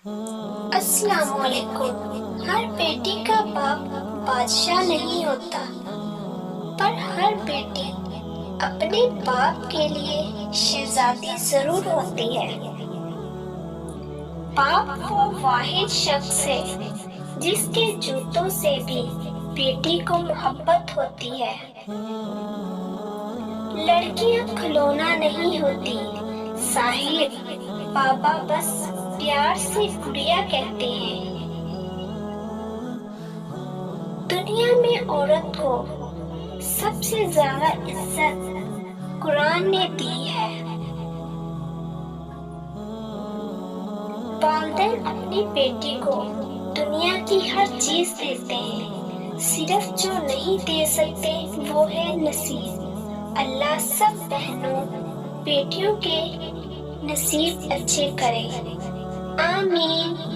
السلام علیکم۔ ہر بیٹی کا باپ بادشاہ نہیں ہوتا، پر ہر بیٹی اپنے باپ کے لیے شہزادی ضرور ہوتی ہے۔ باپ وہ واحد شخص ہے جس کے جوتوں سے بھی بیٹی کو محبت ہوتی ہے۔ لڑکیاں کھلونا نہیں ہوتی ساحر، بابا بس پیار سے گڑیا کہتے ہیں۔ دنیا میں عورت کو سب سے زیادہ عزت قرآن نے دی ہے۔ والدین اپنی بیٹی کو دنیا کی ہر چیز دیتے ہیں، صرف جو نہیں دے سکتے وہ ہے نصیب۔ اللہ سب بہنوں بیٹیوں کے نصیب اچھے کرے، آمین۔